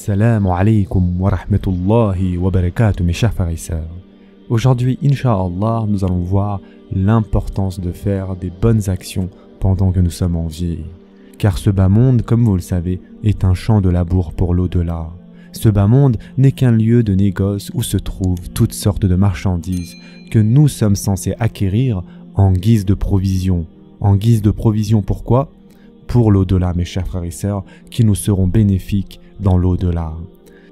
Assalamu alaikum wa rahmatullahi wa barakatuh mes chers frères et sœurs. Aujourd'hui, Inch'Allah, nous allons voir l'importance de faire des bonnes actions pendant que nous sommes en vie. Car ce bas monde, comme vous le savez, est un champ de labour pour l'au-delà. Ce bas monde n'est qu'un lieu de négoce où se trouvent toutes sortes de marchandises que nous sommes censés acquérir en guise de provision. En guise de provision, pourquoi ? Pour l'au-delà, mes chers frères et sœurs, qui nous seront bénéfiques dans l'au-delà.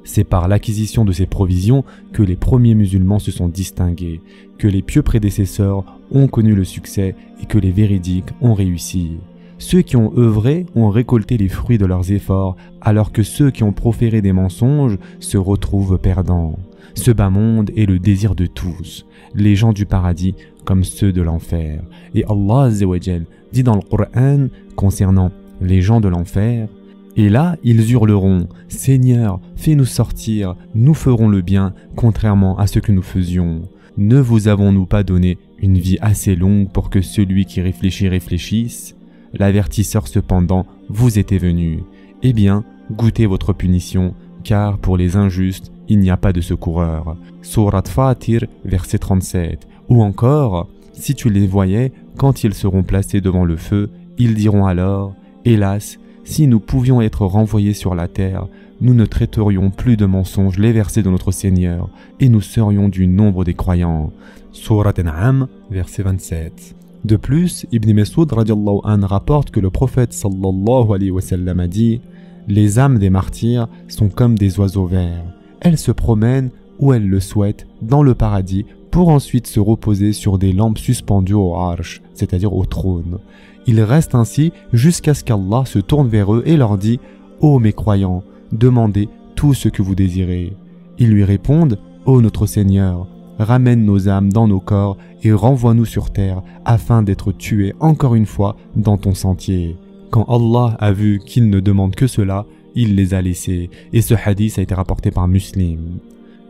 C'est par l'acquisition de ces provisions que les premiers musulmans se sont distingués, que les pieux prédécesseurs ont connu le succès et que les véridiques ont réussi. Ceux qui ont œuvré ont récolté les fruits de leurs efforts, alors que ceux qui ont proféré des mensonges se retrouvent perdants. Ce bas monde est le désir de tous, les gens du paradis comme ceux de l'enfer. Et Allah Azza wa Jal dit dans le Coran concernant les gens de l'enfer: et là, ils hurleront, « Seigneur, fais-nous sortir, nous ferons le bien, contrairement à ce que nous faisions. Ne vous avons-nous pas donné une vie assez longue pour que celui qui réfléchit réfléchisse ? L'avertisseur cependant vous était venu. Eh bien, goûtez votre punition, car pour les injustes, il n'y a pas de secoureur. » Sourate Fatir, verset 37. Ou encore, si tu les voyais, quand ils seront placés devant le feu, ils diront alors, « Hélas, si nous pouvions être renvoyés sur la terre, nous ne traiterions plus de mensonges les versets de notre Seigneur et nous serions du nombre des croyants. » Sourate An'am, verset 27. De plus, Ibn Mas'ud radiallahu anhu rapporte que le prophète sallallahu alayhi wa sallam a dit: « Les âmes des martyrs sont comme des oiseaux verts. Elles se promènent où elles le souhaitent dans le paradis pour ensuite se reposer sur des lampes suspendues au arsh, c'est-à-dire au trône. Ils restent ainsi jusqu'à ce qu'Allah se tourne vers eux et leur dit: « Ô mes croyants, demandez tout ce que vous désirez. » Ils lui répondent: « Ô notre Seigneur, ramène nos âmes dans nos corps et renvoie-nous sur terre afin d'être tués encore une fois dans ton sentier. » Quand Allah a vu qu'ils ne demandent que cela, il les a laissés, et ce hadith a été rapporté par Muslim.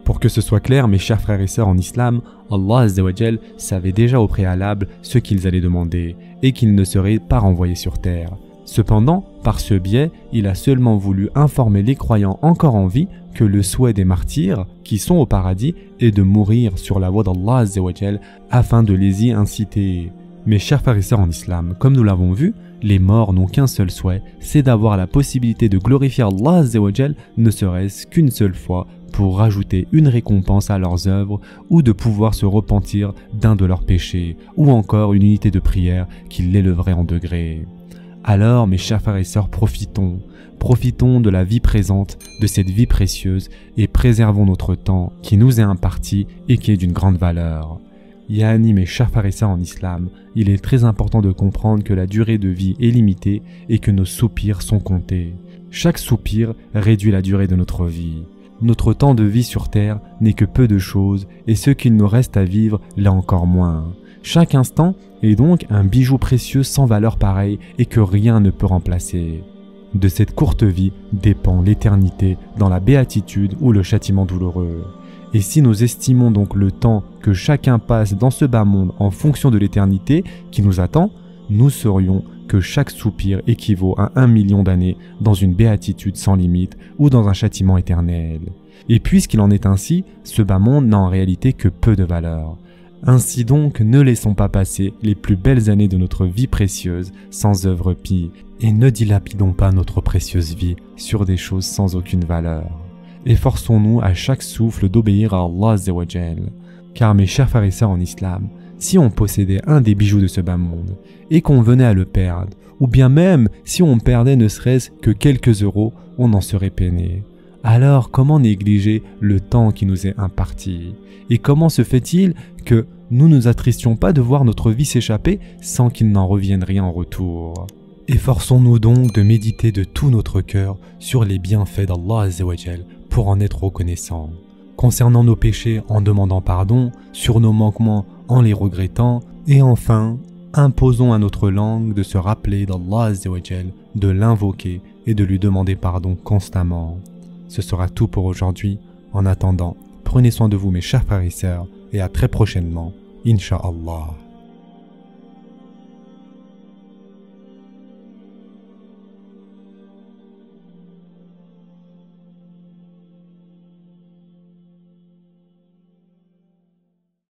Pour que ce soit clair, mes chers frères et sœurs en islam, Allah Azza wa Jal savait déjà au préalable ce qu'ils allaient demander et qu'ils ne seraient pas renvoyés sur terre. Cependant, par ce biais, il a seulement voulu informer les croyants encore en vie que le souhait des martyrs, qui sont au paradis, est de mourir sur la voie d'Allah Azza wa Jal afin de les y inciter. Mes chers frères et sœurs en islam, comme nous l'avons vu, les morts n'ont qu'un seul souhait, c'est d'avoir la possibilité de glorifier Allah Azza wa Jal, ne serait-ce qu'une seule fois, pour rajouter une récompense à leurs œuvres ou de pouvoir se repentir d'un de leurs péchés, ou encore une unité de prière qui l'élèverait en degrés. Alors, mes chers frères et sœurs, profitons de la vie présente, de cette vie précieuse, et préservons notre temps qui nous est imparti et qui est d'une grande valeur. Yani, mes chers frères et sœurs en islam, il est très important de comprendre que la durée de vie est limitée et que nos soupirs sont comptés. Chaque soupir réduit la durée de notre vie. Notre temps de vie sur terre n'est que peu de choses et ce qu'il nous reste à vivre l'est encore moins. Chaque instant est donc un bijou précieux sans valeur pareille et que rien ne peut remplacer. De cette courte vie dépend l'éternité dans la béatitude ou le châtiment douloureux. Et si nous estimons donc le temps que chacun passe dans ce bas monde en fonction de l'éternité qui nous attend, nous saurions que chaque soupir équivaut à 1 million d'années dans une béatitude sans limite ou dans un châtiment éternel. Et puisqu'il en est ainsi, ce bas monde n'a en réalité que peu de valeur. Ainsi donc, ne laissons pas passer les plus belles années de notre vie précieuse sans œuvre pie, et ne dilapidons pas notre précieuse vie sur des choses sans aucune valeur. Efforçons-nous à chaque souffle d'obéir à Allah Azza wa Jal. Car mes chers frères et sœurs en islam, si on possédait un des bijoux de ce bas monde et qu'on venait à le perdre, ou bien même si on perdait ne serait-ce que quelques euros, on en serait peiné. Alors comment négliger le temps qui nous est imparti? Et comment se fait-il que nous ne nous attristions pas de voir notre vie s'échapper sans qu'il n'en revienne rien en retour? Efforçons-nous donc de méditer de tout notre cœur sur les bienfaits d'Allah Azza wa Jal pour en être reconnaissants. Concernant nos péchés en demandant pardon, sur nos manquements en les regrettant, et enfin, imposons à notre langue de se rappeler d'Allah Azza wa Jal, de l'invoquer et de lui demander pardon constamment. Ce sera tout pour aujourd'hui. En attendant, prenez soin de vous mes chers frères et sœurs, et à très prochainement, Inch'Allah.